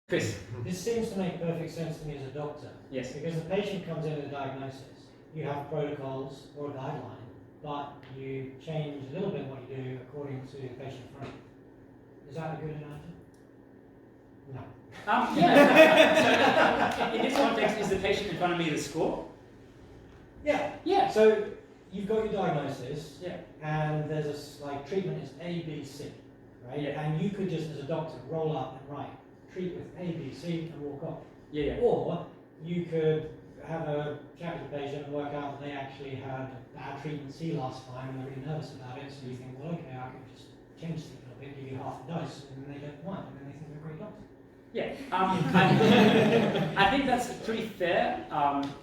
Chris. This seems to make perfect sense to me as a doctor. Yes. Because the patient comes in with a diagnosis, you have protocols or a guideline, but you change a little bit what you do according to the patient in front of you. Is that a good analogy? No. Yeah. So, in this context, is the patient in front of me the score? Yeah. Yeah. So you've got your diagnosis, Yeah. and there's a treatment is A, B, C, right? Yeah. And you could just, as a doctor, roll up and write, treat with A, B, C, and walk off. Yeah. Or you could have a chat with the patient and work out that they actually had bad treatment C last time and they're really nervous about it, so you think, well, okay, I can just change things a little bit, give you half a dose, and then they get one, and then they think they're a great doctor. Yeah. I think that's a pretty fair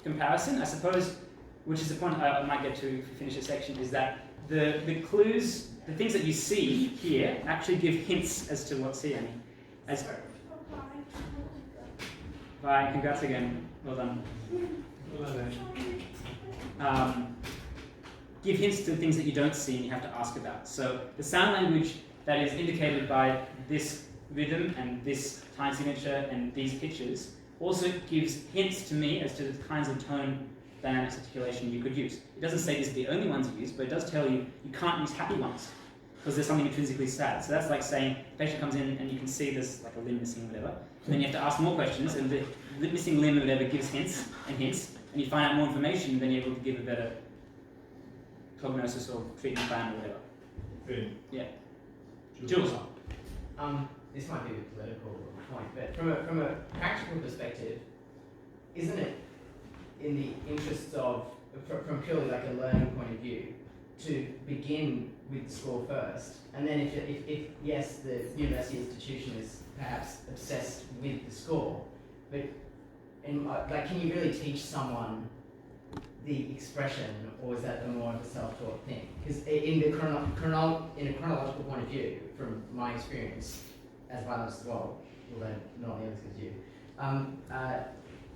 comparison. I suppose, which is the point I might get to finish this section, is that the clues, the things that you see here, actually give hints as to what's here. As Bye, congrats again. Well done. Give hints to things that you don't see and you have to ask about. So the sound language that is indicated by this rhythm and this time signature and these pitches also gives hints to me as to the kinds of tone dynamics articulation you could use. It doesn't say these are the only ones you use, but it does tell you you can't use happy ones because there's something intrinsically sad. So that's like saying the patient comes in and you can see there's like a limb missing or whatever, and then you have to ask more questions, and the missing limb or whatever gives hints, and you find out more information, then you're able to give a better prognosis or treatment plan or whatever. Good. Yeah. Jules. This might be a political point, but from a practical perspective, isn't it in the interests of, from purely like a learning point of view, to begin with the score first, and then if yes, the university institution is perhaps obsessed with the score, but like, can you really teach someone the expression, or is that more of a self-taught thing? Because in a chronological point of view, from my experience as violinist as well, although not nearly as good as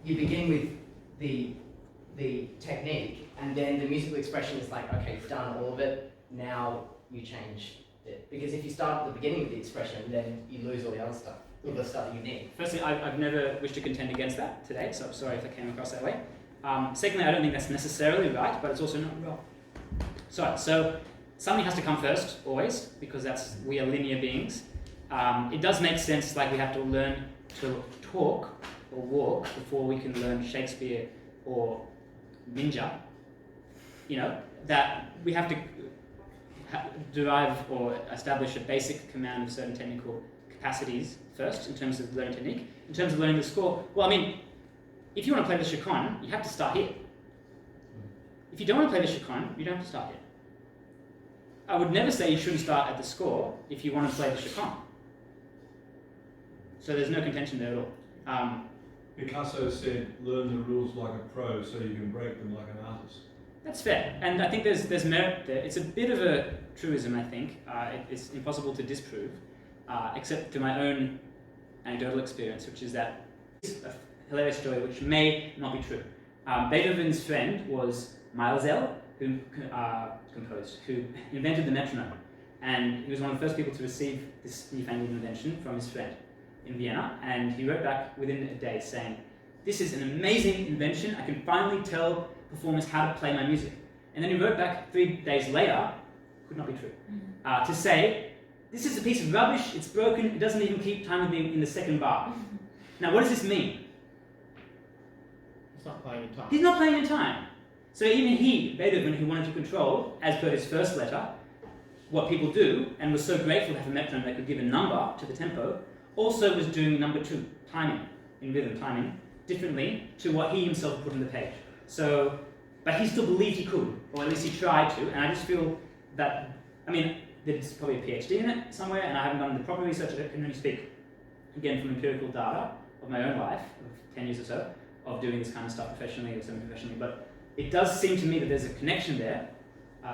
you, you begin with the technique, and then the musical expression is like, okay, you've done all of it, now you change it. Because if you start at the beginning with the expression, then you lose all the other stuff, all the stuff that you need. Firstly, I've never wished to contend against that today, so I'm sorry if I came across that way. Secondly, I don't think that's necessarily right, but it's also not wrong. So something has to come first, always, because we are linear beings. It does make sense, like we have to learn to talk or walk before we can learn Shakespeare or ninja. You know, that we have to derive or establish a basic command of certain technical capacities first in terms of learning technique. In terms of learning the score, well, I mean, if you want to play the chaconne, you have to start here. If you don't want to play the chaconne, you don't have to start here. I would never say you shouldn't start at the score if you want to play the chaconne. So there's no contention there at all. Picasso said, learn the rules like a pro so you can break them like an artist. That's fair, and I think there's merit there. It's a bit of a truism, I think. It's impossible to disprove, except to my own anecdotal experience, which is that it's a hilarious story which may not be true. Beethoven's friend was Elitist, who invented the metronome, and he was one of the first people to receive this newfangled invention from his friend in Vienna, and he wrote back within a day saying, "This is an amazing invention, I can finally tell performers how to play my music." And then he wrote back 3 days later, could not be true, to say, "This is a piece of rubbish, it's broken, it doesn't even keep time with me in the second bar." Now what does this mean? He's not playing in time. He's not playing in time. So even he, Beethoven, who wanted to control, as per his first letter, what people do, and was so grateful to have a metronome that could give a number to the tempo, also was doing number 2, timing, in rhythm timing, differently to what he himself put on the page. So, but he still believed he could, or at least he tried to, and I just feel that, I mean, there's probably a PhD in it somewhere, and I haven't done the proper research. I can only speak, again, from empirical data of my own life, of 10 years or so, of doing this kind of stuff professionally or semi-professionally, but it does seem to me that there's a connection there.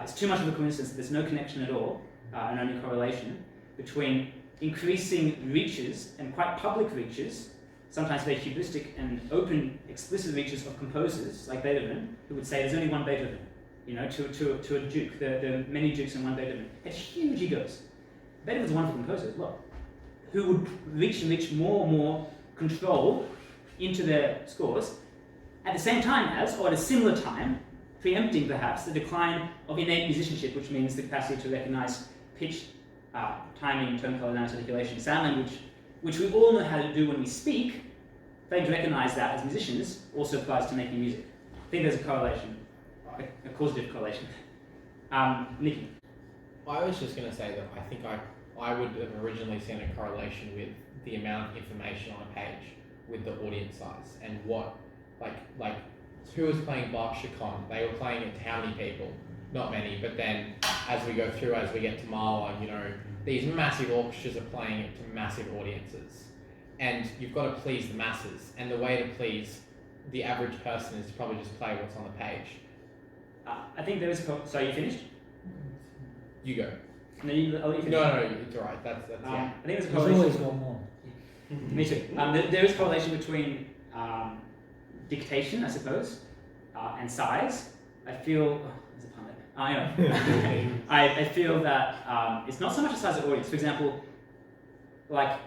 It's too much of a coincidence that there's no connection at all, and only correlation, between increasing reaches, and quite public reaches, sometimes very hubristic and open, explicit reaches of composers, like Beethoven, who would say there's only one Beethoven, you know, to a duke. There are many dukes in one Beethoven. Had huge egos. Beethoven's a wonderful composer as well, who would reach and reach more and more control into their scores at the same time as, or at a similar time, preempting perhaps the decline of innate musicianship, which means the capacity to recognize pitch, timing, tone, color, dynamics, articulation, sound language, which we all know how to do when we speak. Failing to recognize that as musicians also applies to making music. I think there's a correlation, a causative correlation. Nikki. I was just going to say that I think I would have originally seen a correlation with the amount of information on a page with the audience size and what, like who was playing Bach Chacon? They were playing it to how many people? Not many, but then as we go through, as we get to Mahler, you know, these massive orchestras are playing it to massive audiences. And you've got to please the masses. And the way to please the average person is to probably just play what's on the page. I think there is sorry, you finished? You go. No, I'll let you finish. No, it's alright. That's yeah. I think there's a There's correlation. always got more. Me too. There is correlation between dictation, I suppose, and size. I feel. There's a pun there. I feel that it's not so much the size of the audience. For example, like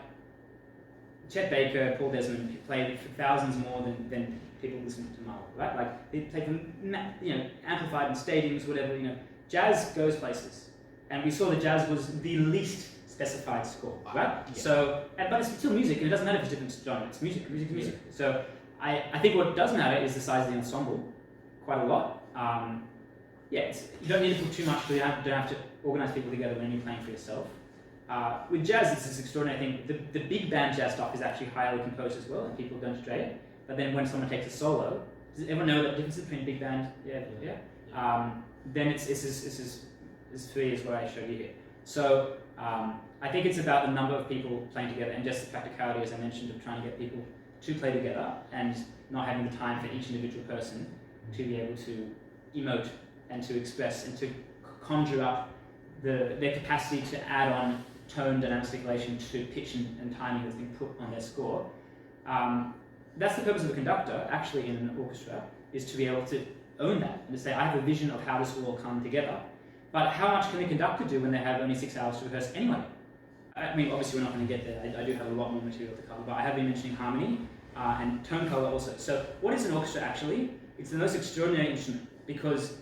Chet Baker, Paul Desmond played for thousands more than people listen to Mahler, right? Like they play for amplified in stadiums, whatever. Jazz goes places, and we saw that jazz was the least specified score, right? Yeah. So, but it's still music, and it doesn't matter if it's different genre. It's music, music, music. So, I think what does matter is the size of the ensemble, quite a lot. You don't need to put too much, so you don't have to organize people together when you're playing for yourself. With jazz, it's this extraordinary thing. The big band jazz stuff is actually highly composed as well, and people don't stray it. But then when someone takes a solo, does everyone know the difference between big band? Yeah. Then it's as free as what I showed you here. So I think it's about the number of people playing together and just the practicality, as I mentioned, of trying to get people to play together and not having the time for each individual person to be able to emote and to express and to conjure up their capacity to add on tone, dynamic articulation to pitch and timing that's been put on their score. That's the purpose of a conductor, actually, in an orchestra, is to be able to own that and to say, I have a vision of how this will all come together. But how much can the conductor do when they have only 6 hours to rehearse anyway? I mean, obviously we're not going to get there. I do have a lot more material to cover, but I have been mentioning harmony and tone color also. So what is an orchestra actually? It's the most extraordinary instrument because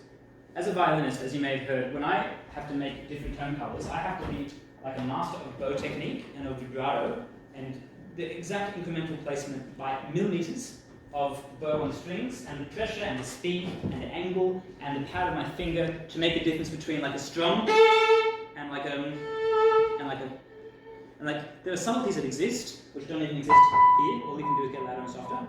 as a violinist, as you may have heard, when I have to make different tone colors, I have to be like a master of bow technique and of vibrato and the exact incremental placement by millimeters of bow on strings and the pressure and the speed and the angle and the pad of my finger to make the difference between like a strong and like there are subtleties that exist which don't even exist here. All you can do is get louder and softer.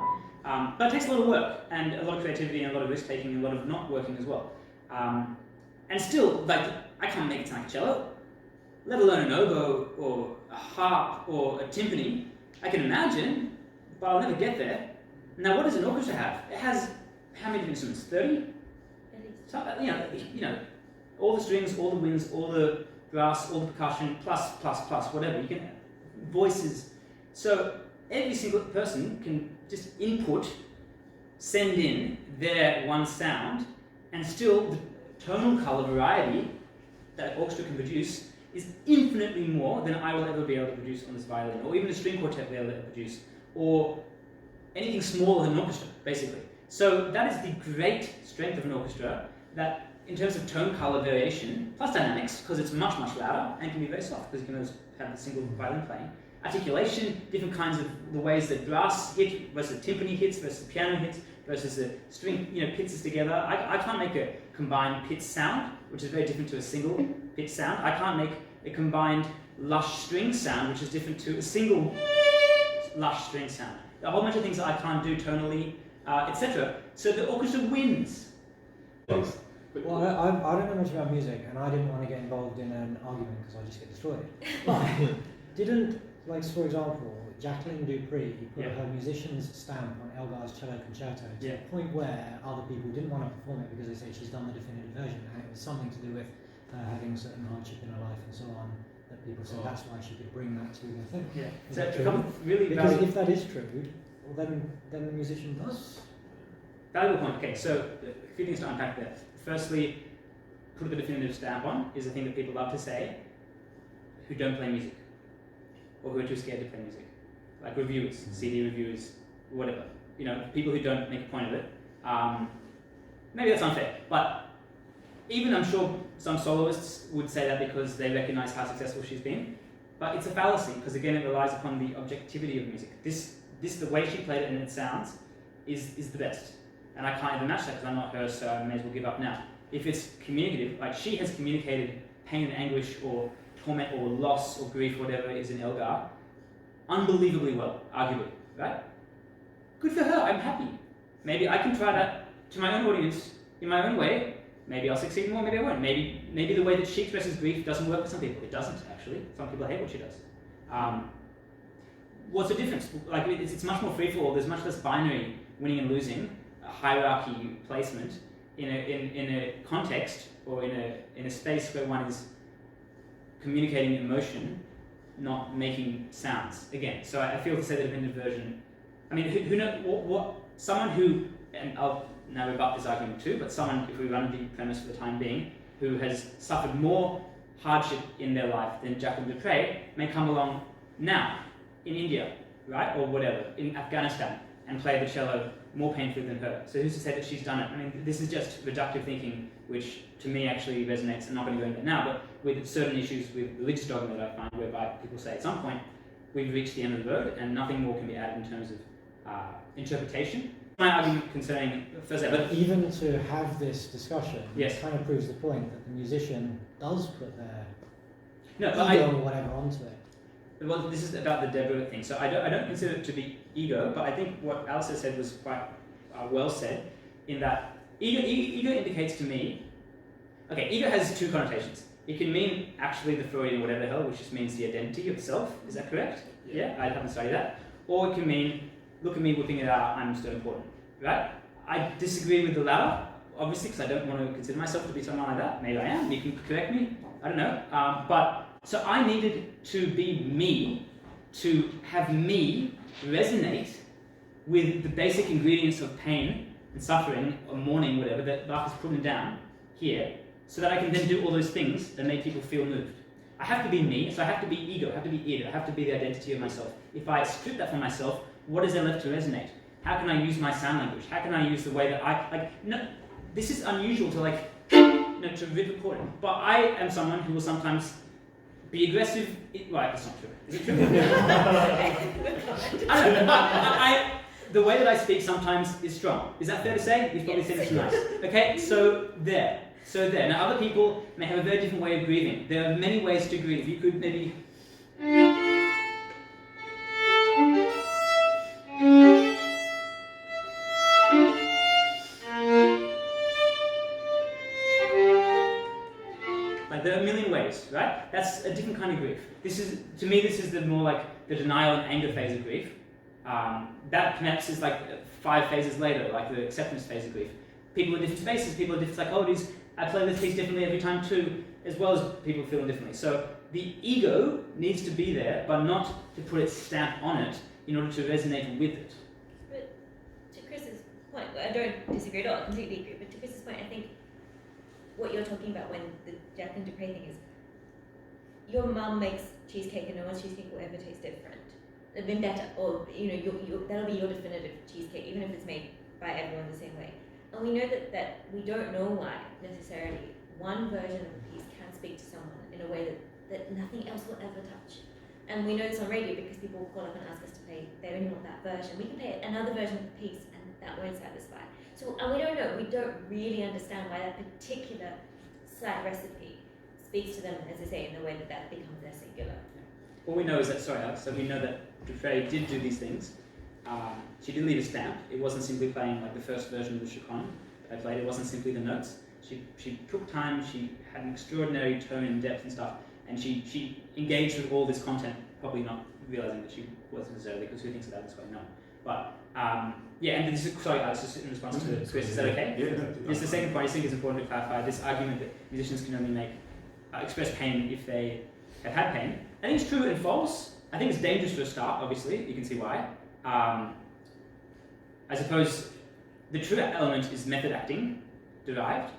But it takes a lot of work and a lot of creativity and a lot of risk taking and a lot of not working as well. And still, like I can't make it sound like a cello, let alone an oboe or a harp or a timpani. I can imagine, but I'll never get there. Now, what does an orchestra have? It has how many instruments? 30? So, all the strings, all the winds, all the brass, all the percussion, plus, whatever. You can voices. So every single person can just input, send in their one sound, and still the tonal color variety that orchestra can produce is infinitely more than I will ever be able to produce on this violin, or even a string quartet will be able to produce, or anything smaller than an orchestra, basically. So that is the great strength of an orchestra, that in terms of tone color variation, plus dynamics, because it's much, much louder and can be very soft, because you can always have a single violin playing. Articulation, different kinds of the ways that brass hit versus timpani hits versus the piano hits versus the string, pitches together. I can't make a combined pitch sound, which is very different to a single pitch sound. I can't make a combined lush string sound, which is different to a single lush string sound. A whole bunch of things that I can't do tonally, etc. So the orchestra wins. Well, I don't know much about music, and I didn't want to get involved in an argument because I just get destroyed. But didn't, for example, Jacqueline Dupree put her musician's stamp on Elgar's Cello Concerto to the point where other people didn't want to perform it because they said she's done the definitive version, and it was something to do with having certain hardship in her life and so on. That people said that's why she could bring that to the thing. Yeah. Is So that it true? becomes really Because valuable. if that is true, well, then the musician does. Valuable point. Okay, so a few things to unpack there. Firstly, put the definitive stamp on is a thing that people love to say who don't play music or who are too scared to play music. like reviewers, CD reviewers, whatever. You know, people who don't make a point of it. Maybe that's unfair, but even I'm sure some soloists would say that because they recognize how successful she's been. But it's a fallacy, because again it relies upon the objectivity of music. This the way she played it and it sounds is the best. And I can't even match that because I'm not her, so I may as well give up now. If it's communicative, like she has communicated pain and anguish or torment or loss or grief, whatever it is in Elgar, unbelievably well, arguably, right? Good for her, I'm happy. Maybe I can try that to my own audience in my own way. Maybe I'll succeed more, maybe I won't. Maybe the way that she expresses grief doesn't work for some people. It doesn't, actually. Some people hate what she does. What's the difference? Like, it's much more free-for-all. There's much less binary winning and losing, a hierarchy placement in a context or in a space where one is communicating emotion, not making sounds. Again, so I feel to say that an inversion. I mean, who knows what someone who, and I'll now rebut this argument too, but someone, if we run the premise for the time being, who has suffered more hardship in their life than Jacqueline Dupre may come along now in India, right, or whatever, in Afghanistan, and play the cello more painfully than her. So who's to say that she's done it? I mean, this is just reductive thinking, which to me actually resonates. I'm not going to go into that now, but with certain issues with religious dogma that I find, whereby people say at some point we've reached the end of the road and nothing more can be added in terms of interpretation. My argument concerning first, but even to have this discussion, yes, it kind of proves the point that the musician does put their ego or whatever onto it. Well, this is about the Deborah thing. So I don't consider it to be ego, but I think what Alistair said was quite well said, in that ego indicates to me, okay, ego has two connotations. It can mean actually the Freudian whatever the hell, which just means the identity of self. Is that correct? Yeah, I haven't studied that. Or it can mean, look at me whipping it out, I'm still important, right? I disagree with the latter, obviously, because I don't want to consider myself to be someone like that. Maybe I am, you can correct me, I don't know. So I needed to be me, to have me resonate with the basic ingredients of pain and suffering or mourning, whatever, that Bach has put down here, so that I can then do all those things that make people feel moved. I have to be me, so I have to be ego, I have to be id, I have to be the identity of myself. If I strip that from myself, what is there left to resonate? How can I use my sound language? How can I use the way that no, this is unusual to to re-record it. But I am someone who will sometimes be aggressive. Right, that's not true. Is it true? I don't know. The way that I speak sometimes is strong. Is that fair to say? You've probably said it's nice. Okay, so there. Now other people may have a very different way of grieving. There are many ways to grieve. You could maybe... There are a million ways, right? That's a different kind of grief. To me, this is the more like the denial and anger phase of grief. That perhaps is like 5 phases later, like the acceptance phase of grief. People in different spaces, people in different psychologies. I play this piece differently every time too, as well as people feeling differently. So the ego needs to be there, but not to put its stamp on it in order to resonate with it. But to Chris's point, I don't disagree at all, I completely agree, but to Chris's point, I think what you're talking about when the Jacqueline Dupre thing is, your mum makes cheesecake and no one's cheesecake will ever taste different. It'll be better, or that'll be your definitive cheesecake, even if it's made by everyone the same way. And we know that we don't know why necessarily one version of a piece can speak to someone in a way that nothing else will ever touch. And we know this on radio because people will call up and ask us to play, they only want that version. We can play another version of the piece and that won't satisfy. So, and we don't know, we don't really understand why that particular slight recipe speaks to them, as I say, in the way that becomes their singular. All we know is that, sorry Alex, so we know that Dupre did do these things. She did leave a stamp. It wasn't simply playing like the first version of the Chaconne that I played, it wasn't simply the notes. She took time, she had an extraordinary tone and depth and stuff, and she engaged with all this content, probably not realizing that she wasn't necessarily, because who thinks about it this way? No. But, yeah, and this is, sorry Alex, just in response to Chris, is that okay? Yeah. Just the second point I think is important to clarify, this argument that musicians can only express pain if they have had pain. I think it's true and false. I think it's dangerous for a start, obviously, you can see why. I suppose the true element is method acting, derived,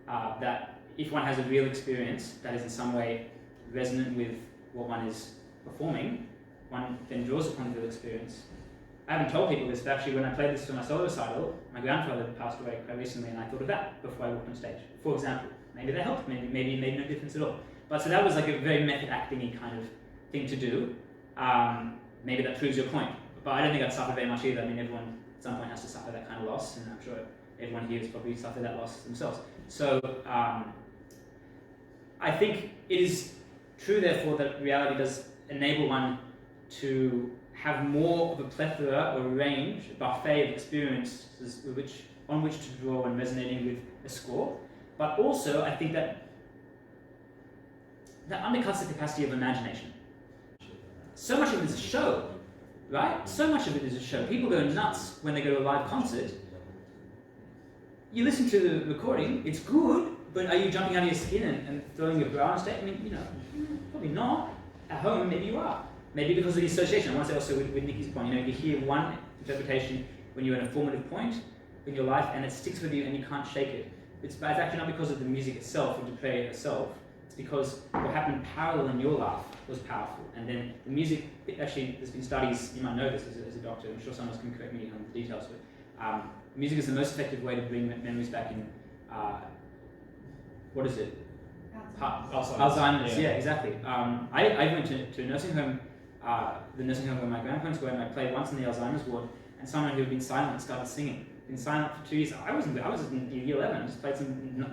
that if one has a real experience that is in some way resonant with what one is performing, one then draws upon the real experience. I haven't told people this, but actually when I played this for my solo recital, my grandfather passed away quite recently, and I thought of that before I walked on stage. For example, maybe that helped, maybe it made no difference at all. But so that was like a very method acting-y kind of thing to do. Maybe that proves your point, but I don't think I'd suffer very much either. I mean, everyone at some point has to suffer that kind of loss, and I'm sure everyone here has probably suffered that loss themselves. So I think it is true, therefore, that reality does enable one to have more of a plethora or range, a buffet of experiences on which to draw when resonating with a score. But also, I think that undercuts the capacity of imagination. So much of it is a show, right? So much of it is a show. People go nuts when they go to a live concert. You listen to the recording, it's good, but are you jumping out of your skin and throwing your bra on stage? I mean, you know, probably not. At home, maybe you are. Maybe because of the association. I want to say also with Nikki's point, you know, you hear one interpretation when you're at a formative point in your life and it sticks with you and you can't shake it. It's actually not because of the music itself or the prayer itself. It's because what happened parallel in your life was powerful. And then the music, actually, there's been studies, you might know this as a doctor, I'm sure someone else can correct me on the details, but music is the most effective way to bring memories back in, what is it? Alzheimer's, yeah, exactly. I went to a nursing home, the nursing home where my grandparents were, and I played once in the Alzheimer's ward, and someone who had been silent started singing. Been silent for 2 years. I was in year 11. I just played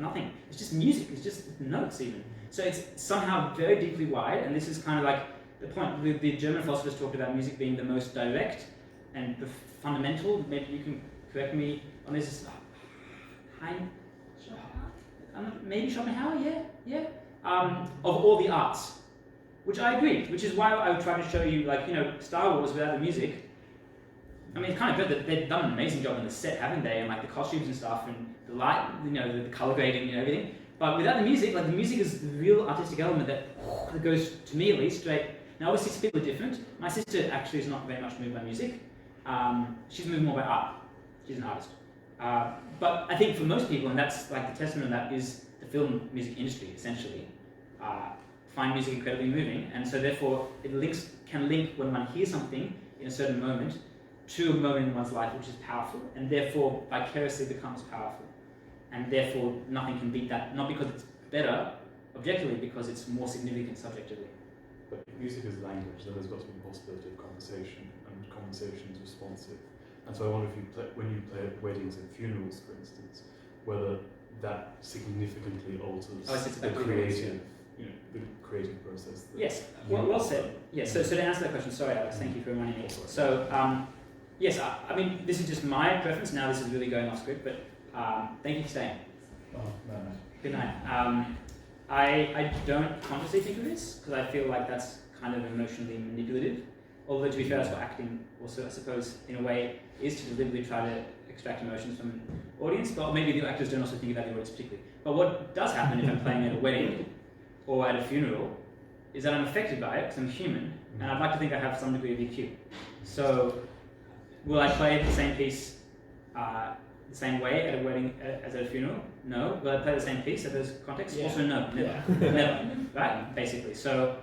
nothing. It's just music. It's just notes even. So it's somehow very deeply wired, and this is kind of like the point. The German philosophers talked about music being the most direct and the fundamental. Maybe you can correct me on this. Maybe Schopenhauer, yeah. Of all the arts, which I agree. Which is why I would try to show you, like, you know, Star Wars without the music. I mean, it's kind of good that they've done an amazing job on the set, haven't they? And like the costumes and stuff, and the light, you know, the color grading and everything. But without the music, like the music is the real artistic element that goes, to me at least, straight. Now, obviously, people are different. My sister actually is not very much moved by music. She's moved more by art. She's an artist. But I think for most people, and that's like the testament of that, is the film music industry, essentially. Find music incredibly moving, and so therefore it can link when one hears something in a certain moment to a moment in one's life which is powerful, and therefore vicariously becomes powerful. And therefore nothing can beat that, not because it's better objectively, because it's more significant subjectively. But if music is language, then there's got to be the possibility of conversation, and conversation is responsive. And so I wonder if when you play at weddings and funerals, for instance, whether that significantly alters the creative, the creative process. Yes, well said. Yes, so to answer that question, sorry Alex, thank you for reminding me. So, yes, I mean, this is just my preference, now this is really going off script, but thank you for staying. Oh, no. Good night. I don't consciously think of this, because I feel like that's kind of emotionally manipulative. Although, to be fair, that's what acting also, I suppose, in a way, is to deliberately try to extract emotions from an audience, but maybe the actors don't also think about the audience particularly. But what does happen if I'm playing at a wedding or at a funeral is that I'm affected by it, because I'm human, and I'd like to think I have some degree of EQ. So, will I play the same piece the same way at a wedding as at a funeral? No. Will I play the same piece at those contexts? Yeah. Also no, never. Never, right? Basically. So,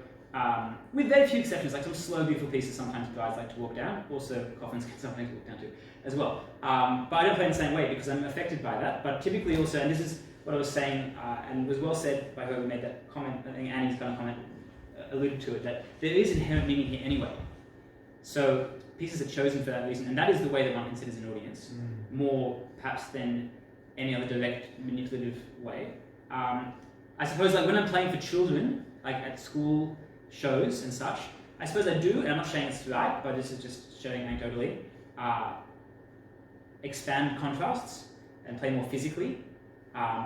with very few exceptions, like some slow, beautiful pieces sometimes brides like to walk down, also coffins can sometimes walk down too, as well. But I don't play in the same way because I'm affected by that, but typically also, and this is what I was saying, and was well said by whoever made that comment, I think Annie's kind of comment alluded to it, that there is inherent meaning here anyway. So pieces are chosen for that reason, and that is the way that one considers an audience, more perhaps than any other direct manipulative way. I suppose like when I'm playing for children, like at school shows and such, I suppose I do, and I'm not saying it's right, but this is just showing anecdotally, expand contrasts and play more physically,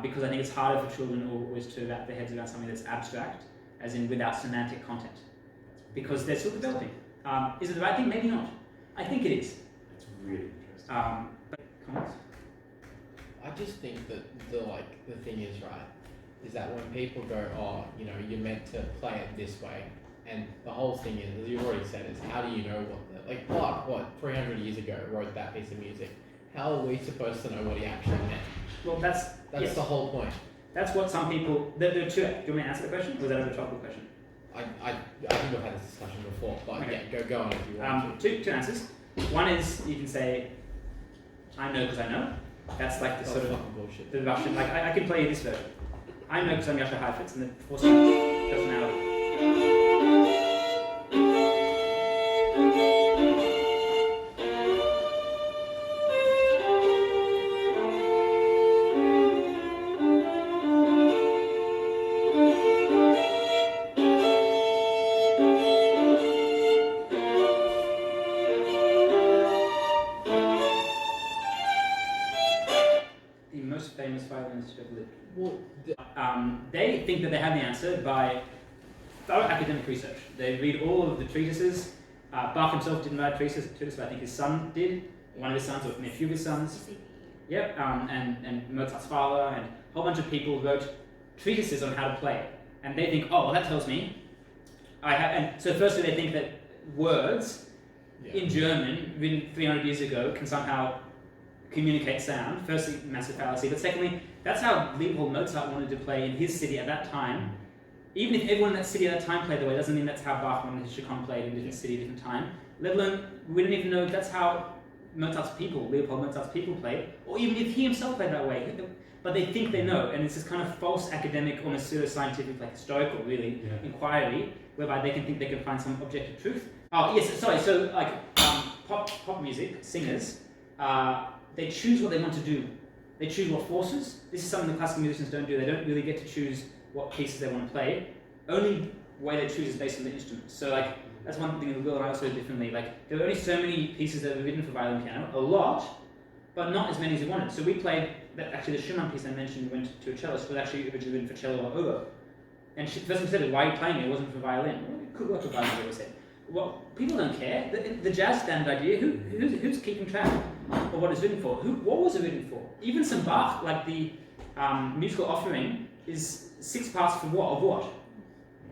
because I think it's harder for children always to wrap their heads around something that's abstract, as in without semantic content, because they're still developing. Is it the right thing? Maybe not. I think it is. It's really interesting. But comments? I just think that the thing is right, is that when people go, oh, you know, you're meant to play it this way, and the whole thing is, as you've already said, is how do you know what 300 years ago wrote that piece of music? How are we supposed to know what he actually meant? Well, that's yes. The whole point. That's what some people. There are two. Do you want me to answer the question, or was that a rhetorical question? I think we've had this discussion before, but Okay. yeah, go on if you want to. Two answers. One is you can say, I know because I know. That's like the That's sort of fucking bullshit. the Russian. Like I can play you this version. I know because I'm Yasha Heifetz and the four-string personality. The most famous violinist who ever lived. Well, They think that they have the answer by thorough academic research. They read all of the treatises. Bach himself didn't write treatises, but I think his son did. One of his sons, or maybe a few of his sons. Yep, and Mozart's father, and a whole bunch of people wrote treatises on how to play. And they think, oh, well, that tells me I have. And so, firstly, they think that words in German, written 300 years ago, can somehow communicate sound. Firstly, massive fallacy. But secondly, that's how Leopold Mozart wanted to play in his city at that time. Even if everyone in that city at that time played the way, doesn't mean that's how Bach wanted his Chaconne played in a different city, different time. Let alone, we don't even know if that's how Mozart's people, Leopold Mozart's people played, or even if he himself played that way. But they think they know, and it's this kind of false academic, almost pseudo-scientific, like historical, really, inquiry, whereby they can think they can find some objective truth. Oh, yes, sorry, so like pop music, singers, they choose what they want to do. They choose what forces. This is something the classical musicians don't do. They don't really get to choose what pieces they want to play. Only way they choose is based on the instrument. So like, that's one thing that Will and I also do differently. Like, there were only so many pieces that were written for violin and piano, a lot, but not as many as we wanted. So we played, actually the Schumann piece I mentioned went to a cellist, was actually originally written for cello or oboe. And she first said, why are you playing it? It wasn't for violin. Well, it could work for violin, they always said. Well, people don't care. The jazz standard idea, who's keeping track of what it's written for? What was it written for? Even some Bach, like the musical offering, is 6 parts for what? Of what?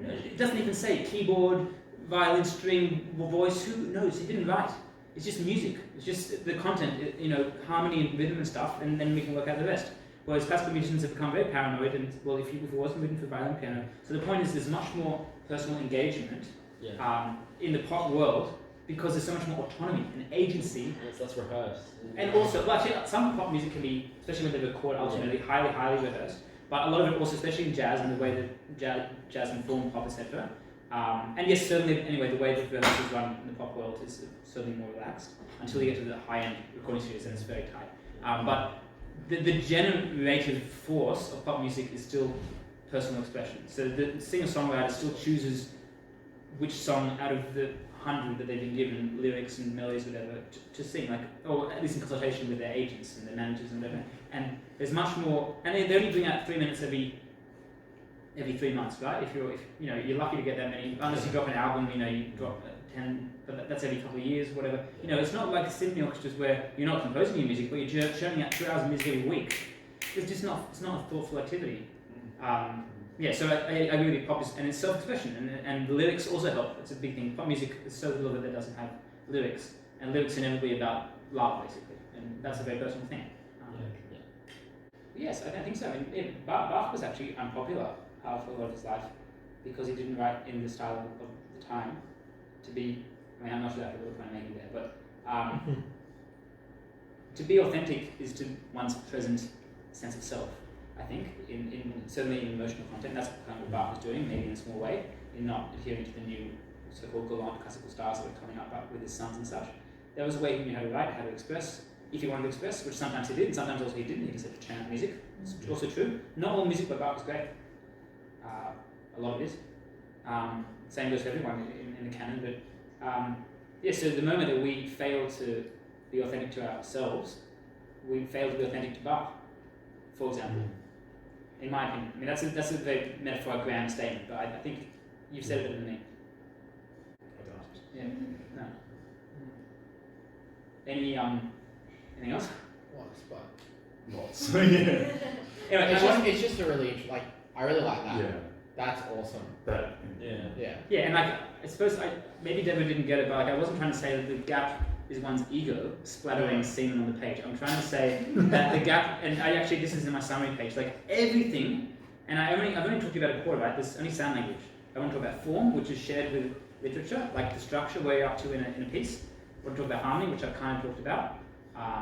It doesn't even say keyboard, violin, string, voice. Who knows? He didn't write. It's just music. It's just the content, harmony and rhythm and stuff, and then we can work out the rest. Whereas classical musicians have become very paranoid, and well, if it wasn't written for violin and piano. So the point is, there's much more personal engagement in the pop world because there's so much more autonomy and agency. Let's rehearse. And also, well, actually, some pop music can be, especially when they record ultimately, highly, highly rehearsed. But a lot of it also, especially in jazz and the way that jazz informed pop, etc. And yes, certainly, anyway, the way that rehearsals run in the pop world is certainly more relaxed until you get to the high-end recording studios, and it's very tight. But the generative force of pop music is still personal expression. So the singer-songwriter still chooses which song out of the 100 that they've been given lyrics and melodies, whatever, to sing, like, or at least in consultation with their agents and their managers and whatever. And there's much more, and they only bring out 3 minutes every 3 months, right? If you're lucky to get that many, unless you drop an album, you drop 10, but that's every couple of years, whatever. It's not like symphony orchestras where you're not composing your music, but you're churning out 2 hours of music every week. It's just not, it's not a thoughtful activity. So I agree with pop is, and it's self-expression, and the lyrics also help. It's a big thing. Pop music is so little that it doesn't have lyrics, and lyrics are inevitably about love, basically, and that's a very personal thing. Yes, I don't think so. I mean, Bach was actually unpopular for a lot of his life because he didn't write in the style of the time to be. I mean, I'm not sure that's what I'm making there, but to be authentic is to one's present sense of self. I think, certainly in emotional content, that's kind of what Bach was doing, maybe in a small way, in not adhering to the new so-called galant classical styles that were coming up with his sons and such. There was a way he knew how to write, how to express, if he wanted to express, which sometimes he did, and sometimes also he didn't. He just had to chant music. It's also true. Not all music by Bach was great. A lot of it is. Same goes for everyone in the canon, but so the moment that we fail to be authentic to ourselves, we fail to be authentic to Bach, for example. In my opinion. I mean, that's a very metaphorical grand statement, but I think you've said it better than me. Yeah. No. Anything else? Lots. Yeah. Anyway, It's just a really I really like that. Yeah. That's awesome. That. Yeah. Yeah, and I suppose maybe Deborah didn't get it, but I wasn't trying to say that the gap is one's ego splattering semen on the page. I'm trying to say that the gap, and this is in my summary page, like everything, and I've only talked to you about a quarter, right? There's only sound language. I want to talk about form, which is shared with literature, like the structure where you're up to in a piece. I want to talk about harmony, which I've kind of talked about,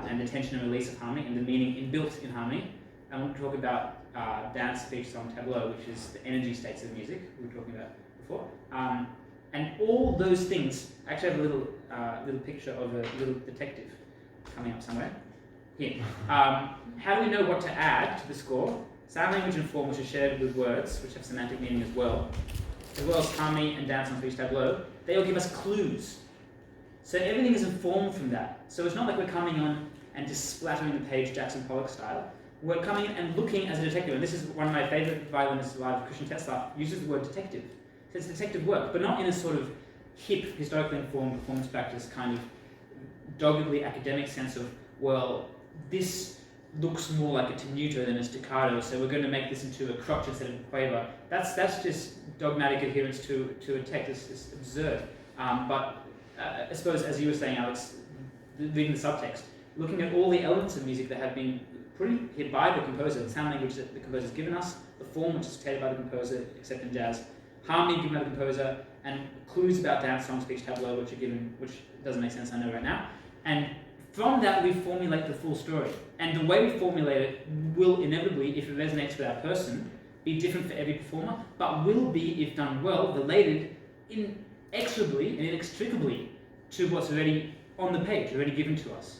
and the tension and release of harmony and the meaning inbuilt in harmony. I want to talk about dance, speech, song, tableau, which is the energy states of music we were talking about before. And all those things, I actually have a little picture of a little detective coming up somewhere. Here. How do we know what to add to the score? Sound, language, and form, which are shared with words, which have semantic meaning as well as harmony and dance, song, speech, tableau. They all give us clues. So everything is informed from that. So it's not like we're coming on and just splattering the page Jackson Pollock style. We're coming in and looking as a detective. And this is one of my favourite violinists alive, Christian Tesla, uses the word detective. So it's detective work, but not in a sort of hip, historically informed performance practice kind of doggedly academic sense of, well, this looks more like a tenuto than a staccato, so we're going to make this into a crotch instead of a quaver. That's just dogmatic adherence to a text. It's absurd. But I suppose, as you were saying, Alex, reading the subtext, looking at all the elements of music that have been pretty hit by the composer, the sound language that the composer's given us, the form which is dictated by the composer, except in jazz, harmony given by the composer, and clues about dance, song, speech, tableau, which are given, which doesn't make sense, I know right now. And from that, we formulate the full story. And the way we formulate it will inevitably, if it resonates with our person, be different for every performer, but will be, if done well, related inexorably and inextricably to what's already on the page, already given to us.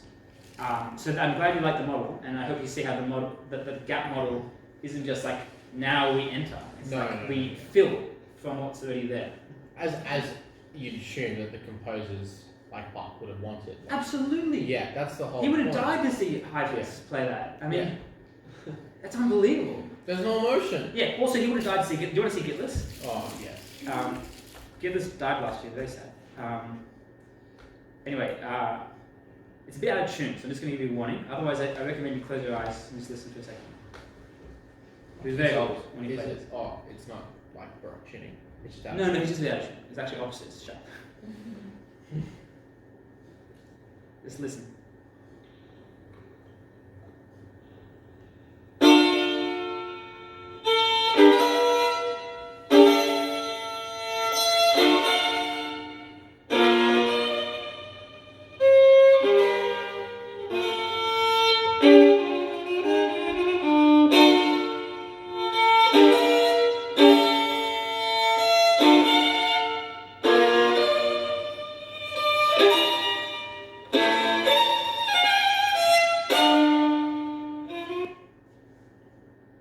So I'm glad you like the model, and I hope you see how the model, the gap model, isn't just like now we enter. It's we fill from what's already there. As you'd assume that the composers like Bach would have wanted. Absolutely. Yeah, that's the whole He would have point. died to see Heifetz play that. I mean, that's unbelievable. There's no emotion. Yeah, also he would have died to see, do you want to see Gitless? Oh, yes. Gitless died last year, very sad. Anyway, it's a bit out of tune, so I'm just going to give you a warning. Otherwise, I recommend you close your eyes and just listen for a second. He was very old when he played it. It's not like Baroque tuning. It's just No, he's just a bit out of tune. It's actually opposite, it's sharp. Just listen.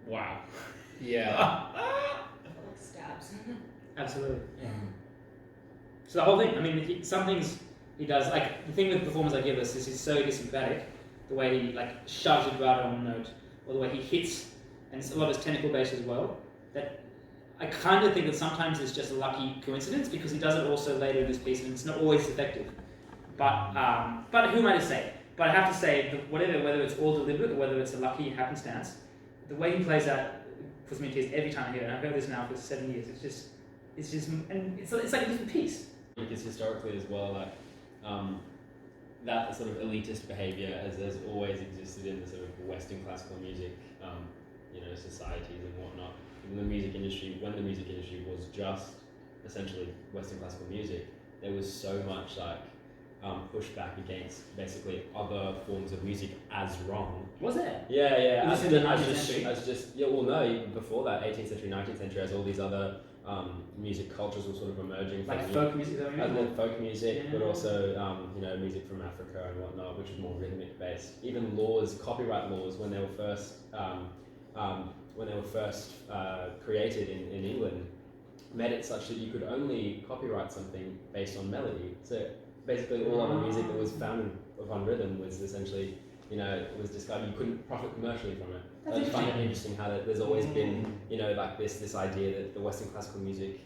Wow. Yeah. Stabs. Absolutely. Yeah. So the whole thing, I mean, some things he does, like the thing with performers like Gitless is he's so idiosyncratic, the way he like shoves a vibrato on a note, or the way he hits, and it's a lot of his technical bass as well, that I kind of think that sometimes it's just a lucky coincidence because he does it also later in this piece and it's not always effective. But who am I to say? But I have to say, that whether it's all deliberate or whether it's a lucky happenstance, the way he plays that puts me in tears every time I hear it. And I've heard this now for 7 years. It's just, and it's like a different piece. Because historically as well, like that sort of elitist behaviour has always existed in the sort of Western classical music, societies and whatnot. In the music industry, when the music industry was just essentially Western classical music, there was so much like pushback against basically other forms of music as wrong. Was there? Yeah. Was this in the 19th century? Even before that, 18th century, 19th century, as all these other music cultures were sort of emerging. Like folk music, folk music, but also music from Africa and whatnot, which is more rhythmic based. Even laws, copyright laws, when they were first created in England, made it such that you could only copyright something based on melody. So basically, all other music that was founded upon rhythm was essentially, was discarded. You couldn't profit commercially from it. I find it interesting how that there's always been, like this idea that the Western classical music,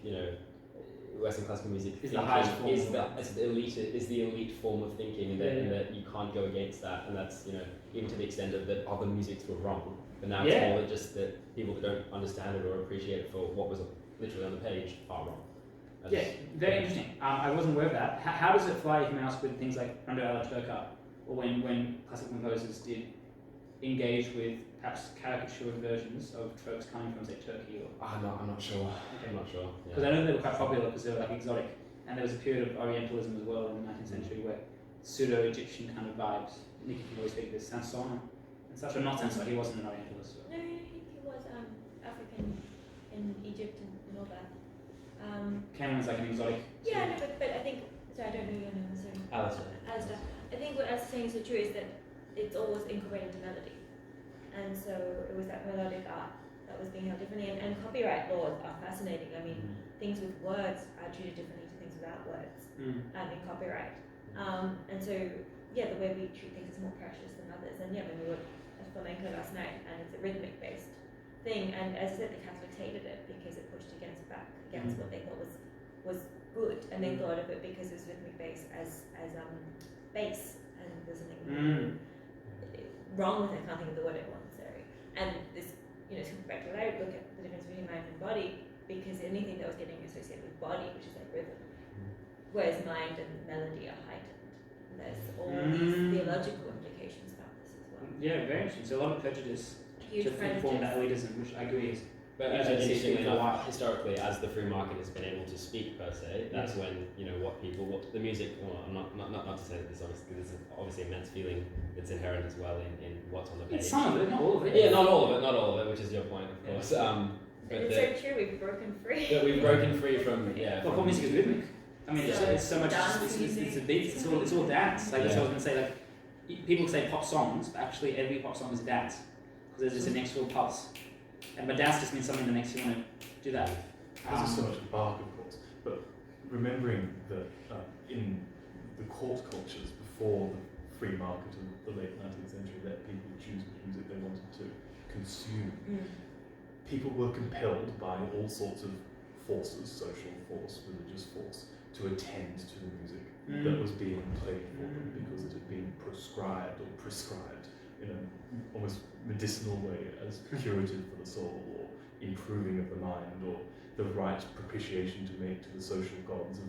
Western classical music is the highest form is the elite form of thinking, and that you can't go against that, and that's even to the extent of that other musics were wrong. But now it's more just that people that don't understand it or appreciate it for what was literally on the page are wrong. Very interesting. I wasn't aware of that. How does it fly, if you may ask, with things like under Adler or when classical composers did engage with perhaps caricatured versions of tropes coming from, say, Turkey or... I'm not sure. Okay. I'm not sure. Because I know they were quite popular because they were like exotic, and there was a period of Orientalism as well in the 19th century where pseudo-Egyptian kind of vibes. Nicky can always speak this Sanson and such, or not Sanson, he wasn't an Orientalist. So. No, he was African in Egypt and all that. Cameron's like an exotic. Yeah, no, but I think, so I don't know your name, so Alistair. I think what I was saying is so true is that it's always incorporated into melody. And so it was that melodic art that was being held differently. And copyright laws are fascinating. I mean, things with words are treated differently to things without words in copyright. And so, yeah, the way we treat things is more precious than others. And yeah, when we were at flamenco last night, and it's a rhythmic based thing, and as I said, the Catholics hated it because it pushed against what they thought was good, and they thought of it because it was rhythmic based as bass, and there's something wrong with it. I can't think of the word anymore. Sorry. And this, back to what I look at the difference between mind and body, because anything that was getting associated with body, which is like rhythm, whereas mind and melody are heightened. There's all these theological implications about this as well. Yeah, very interesting. So a lot of prejudice Huge to inform that elitism, which I agree is. But interestingly enough, historically, as the free market has been able to speak per se, that's when what the music. Well, not to say that there's obviously immense feeling that's inherent as well in what's on the page. It's some of it, not all of it. Yeah, not all of it, which is your point, of course. But it's so true. We've broken free. That we've broken free from Well, pop music is rhythmic. I mean, it's so much. It's a beat. It's all dance. Like that's what I was gonna say. Like people say pop songs, but actually every pop song is a dance because there's just an inexorable pulse. And but dance just means something that makes you want to do that. There's so much bark, of course, but remembering that in the court cultures before the free market of the late 19th century let people choose which music they wanted to consume, people were compelled by all sorts of forces, social force, religious force, to attend to the music that was being played for them because it had been prescribed in an almost medicinal way as curative for the soul or improving of the mind or the right propitiation to make to the social gods.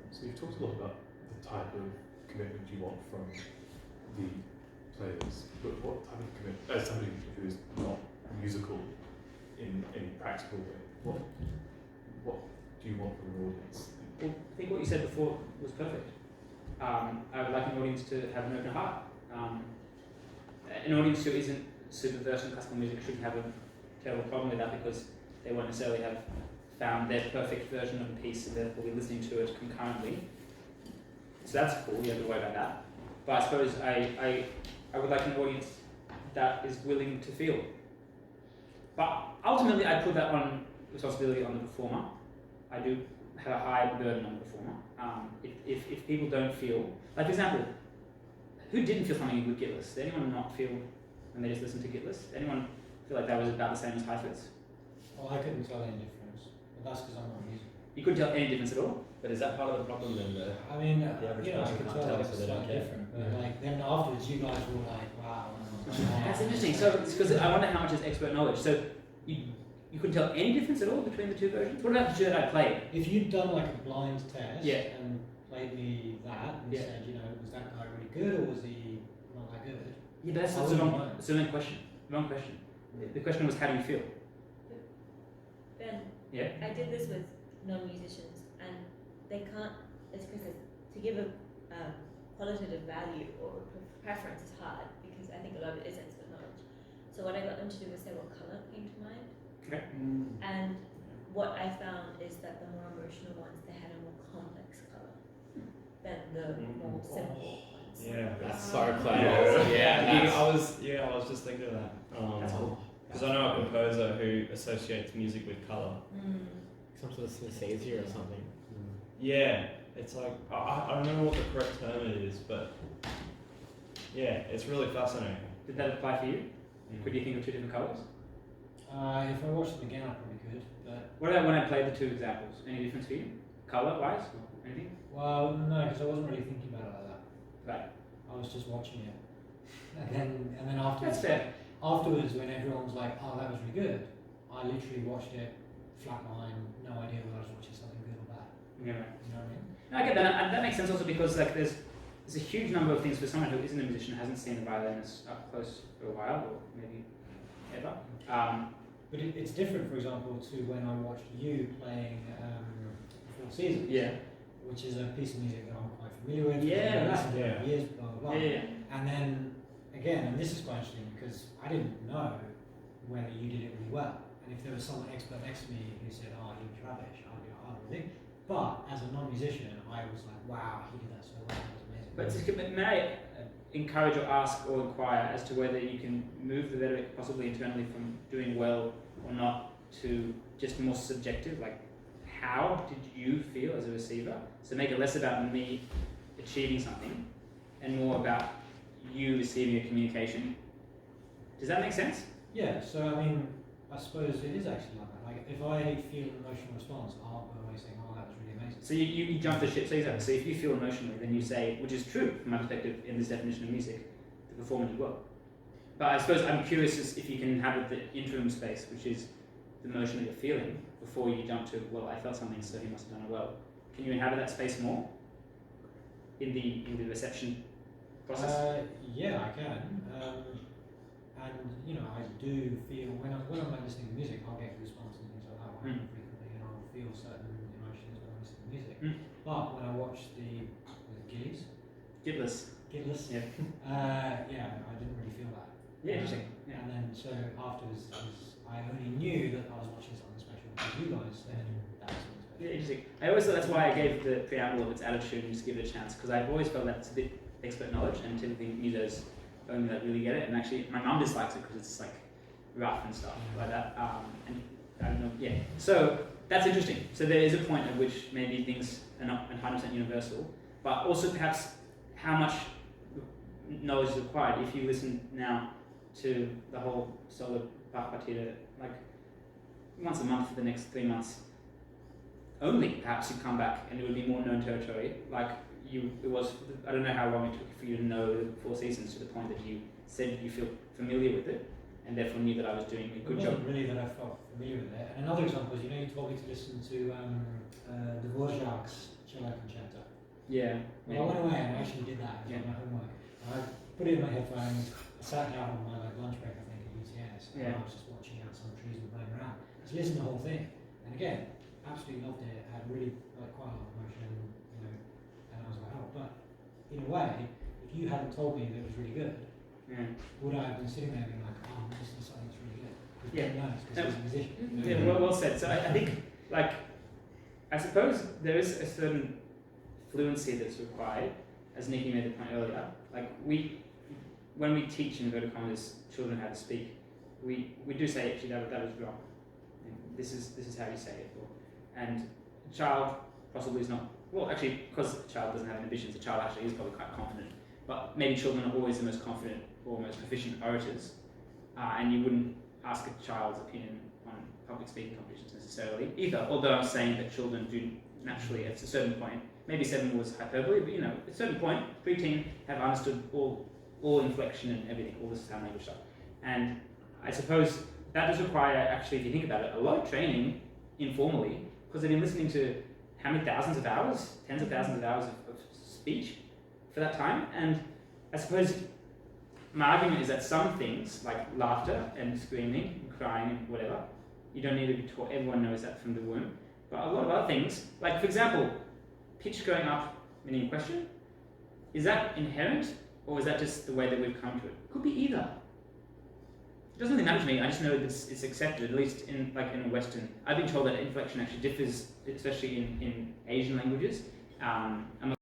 So you've talked a lot about the type of commitment you want from the players, but what type of commitment, as somebody who is not musical in any practical way, what do you want from an audience? Well, I think what you said before was perfect. I would like an audience to have an open heart. An audience who isn't super versed in classical music shouldn't have a terrible problem with that because they won't necessarily have found their perfect version of a piece and therefore be listening to it concurrently. So that's cool, you have to worry about that. But I suppose I would like an audience that is willing to feel. But ultimately I put that on responsibility on the performer. I do have a high burden on the performer. If people don't feel, like for example, who didn't feel something in Gitless? Did anyone not feel when they just listened to Gitless? Did anyone feel like that was about the same as Heifetz? Well, I couldn't tell any difference, but that's because I'm not musical. You couldn't tell any difference at all? But is that part of the problem then? I mean, the average I person could can't tell tell, it's so they don't slightly care. different, but like then afterwards you guys were like, wow. That's interesting. So it's because I wonder how much is expert knowledge. So you couldn't tell any difference at all between the two versions? What about the two that I played? If you'd done like a blind test Yeah. and played me that and said, was that guy really good or was he not that good? Yeah, but that's the wrong question. Wrong question. The question was, how do you feel? Ben, Yeah. I did this with non-musicians, and they can't, as Chris says, to give a qualitative value or preference is hard because I think a lot of it is expert knowledge. So what I got them to do was say what colour came to mind. Okay. And what I found is that the more emotional ones, they had a more complex colour than the more simple ones. Yeah, That's so clever. I was just thinking of that. That's cool. Because I know a composer who associates music with colour. Some sort of synesthesia or something. Yeah, it's like, I don't know what the correct term it is, but yeah, it's really fascinating. Did that apply for you? Could you think of two different colours? If I watched them again, I probably could. But What about when I played the two examples? Any difference for you? Colour-wise? Or anything? well, no, because I wasn't really thinking about it like that. Right. I was just watching it, and then afterwards. That's fair. Afterwards, when everyone's like, "Oh, that was really good," I literally watched it flat behind, no idea whether I was watching something good or bad. Yeah. You know what I mean? No, I get that. And that makes sense also because like there's there's a huge number of things for someone who isn't a musician, hasn't seen a violinist up close for a while, or maybe ever. But it's different, for example, to when I watched you playing Four Seasons, which is a piece of music that I'm quite familiar with. Yeah, listened to it for years, blah blah blah. Yeah. And then again, and this is quite interesting because I didn't know whether you did it really well. And if there was some expert next to me who said, "Oh, he was rubbish," I'd be like, "Oh, really?" But as a non-musician, I was like, "Wow, he did that so well. That was amazing." But may I encourage or ask or inquire as to whether you can move the rhetoric possibly internally from doing well or not to just more subjective, like how did you feel as a receiver? So make it less about me achieving something and more about you receiving a communication. Does that make sense? Yeah, so I mean, I suppose it is actually like that. Like, if I feel an emotional response, I'll always think, "Oh, that was really amazing." So you jump the ship, so exactly. So if you feel emotionally, then you say, which is true from my perspective in this definition of music, the performance as well. But I suppose I'm curious as if you can inhabit the interim space, which is the emotion that you're feeling, before you jump to, well, I felt something, so he must have done it well. Can you inhabit that space more in the reception process? Yeah, I can. And you know, I do feel when I'm like listening to music, I'll get goosebumps and things like that frequently, and I'll feel certain emotions when I listen to music. But when I watch the Gillies, Gibless. yeah, I didn't really feel that. Yeah, interesting. Yeah. And then so afterwards, I only knew that I was watching something special because you guys said that was something special. Yeah, interesting. I always thought that's why I gave the preamble of its attitude and just give it a chance, because I've always felt that it's a bit expert knowledge, and typically musos only that really get it. And actually, my mum dislikes it because it's like rough and stuff like that. And I don't know, yeah. So that's interesting. So there is a point at which maybe things are not 100% universal, but also perhaps how much knowledge is required. If you listen now to the whole solo Bach partita, like once a month for the next 3 months, only perhaps you'd come back and it would be more known territory. Like it was, I don't know how long it took for you to know the Four Seasons to the point that you said you feel familiar with it and therefore knew that I was doing a good job. It wasn't really that I felt familiar with it. And another example is, you know, you told me to listen to Dvorak's Cello Concerto. Yeah. Well, I went away and I actually did that as my homework. And I put it in my headphones, I sat down on my lunch break, I think, at UTS, and I was just watching out some trees and running around. Just listened to the whole thing. And again, absolutely loved it. I had really quite a lot of emotion, you know, and I was like, oh, but in a way, if you hadn't told me that it was really good, would I have been sitting there being like, oh, I'm listening to something that's really good? Because he's a musician. Yeah, well said. So I think, like, I suppose there is a certain fluency that's required, as Nikki made the point earlier. Like when we teach in inverted commas children how to speak, we do say actually that was wrong. And this is how you say it. And a child possibly is not, well, actually, because a child doesn't have ambitions, a child actually is probably quite confident. But maybe children are always the most confident or most proficient orators, and you wouldn't ask a child's opinion on public speaking competitions necessarily either. Although I'm saying that children do naturally, at a certain point, maybe 7 was hyperbole, but you know, at a certain point, pre-teen have understood all inflection and everything, all this sound language stuff. And I suppose that does require, actually, if you think about it, a lot of training informally, because they've been listening to how many thousands of hours, tens of thousands of hours of speech for that time. And I suppose my argument is that some things, like laughter and screaming and crying and whatever, you don't need to be taught, everyone knows that from the womb. But a lot of other things, like for example, pitch going up, meaning question, is that inherent or is that just the way that we've come to it? Could be either. It doesn't really matter to me, I just know that it's accepted, at least in the Western. I've been told that inflection actually differs, especially in Asian languages. I'm not